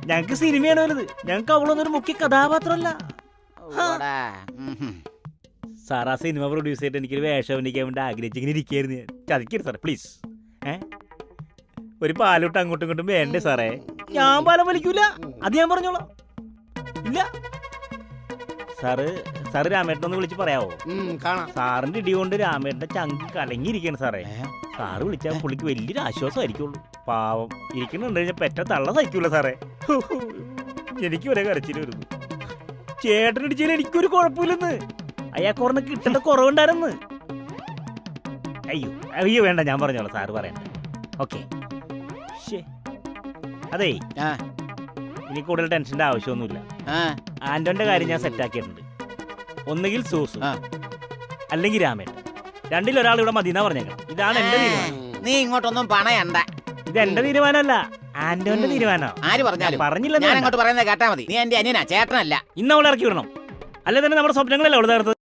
ഞങ്ങക്ക് സിനിമയാണ് വലുത്. ഞങ്ങക്ക് അവളൊന്നൊരു മുഖ്യ കഥാപാത്രമല്ല. സാർ ആ സിനിമ പ്രൊഡ്യൂസ് ചെയ്തിട്ട് എനിക്കൊരു വേഷം അഭിനയിക്കാൻ വേണ്ടി ആഗ്രഹിച്ചിങ്ങനെ ഇരിക്കുകയായിരുന്നു ഞാൻ. ചതിക്കരുത് സാറേ പ്ലീസ്. ഒരു പാലോട്ട് അങ്ങോട്ടും ഇങ്ങോട്ടും വേണ്ടേ സാറേ? ഞാൻ പാലം വലിക്കൂല, അത് ഞാൻ പറഞ്ഞോളാം. ഇല്ല സാറ് രാമേട്ടനൊന്ന് വിളിച്ച് പറയാവോ? സാറിന്റെ ഇടി കൊണ്ട് രാമേട്ടന്റെ ചങ്ക് കലങ്ങിയിരിക്കാണ് സാറേ. സാറ് വിളിച്ചാൽ പുള്ളിക്ക് വലിയൊരു ആശ്വാസമായിരിക്കുള്ളൂ. പാവം ഇരിക്കുന്നുണ്ട് കഴിഞ്ഞാൽ പെറ്റ തള്ള സഹിക്കൂല സാറേ. എനിക്ക് ഒരേ കരച്ചിൽ വരുന്നു. ചേട്ടനടിച്ചാൽ എനിക്കൊരു കുഴപ്പമില്ലെന്ന്. അയാൾക്ക് ഒരെണ്ണം കിട്ടേണ്ട കുറവുണ്ടായിരുന്നു. അയ്യോ വേണ്ട, ഞാൻ പറഞ്ഞോളാം, സാറ് പറയണ്ട. ഓക്കെ. അതേ, ഇനി കൂടുതൽ ടെൻഷന്റെ ആവശ്യമൊന്നുമില്ല. ആന്റോന്റെ കാര്യം ഞാൻ സെറ്റാക്കിയിട്ടുണ്ട്. ഒന്നുകിൽ സൂസു അല്ലെങ്കിൽ രാമേട്ടൻ, രണ്ടിലൊരാൾ ഇവിടെ മതിന്നാ പറഞ്ഞേക്കണം. ഇതാണ് എന്റെ തീരുമാനം. നീ ഇങ്ങോട്ടൊന്നും പണയണ്ട. ഇത് എന്റെ തീരുമാനമല്ല, ആന്റോന്റെ തീരുമാനം. ആര് പറഞ്ഞാലും പറഞ്ഞില്ല, ഞാൻ അങ്ങോട്ട് പറയുന്നത് കേട്ടാ മതി. നീ എന്റെ അനിയനാ, ചേട്ടനല്ല. ഇന്ന് അവളെ ഇറക്കി വിടണം. അല്ലെ തന്നെ നമ്മുടെ സ്വപ്നങ്ങളല്ലേ അവള് തകർത്തത്.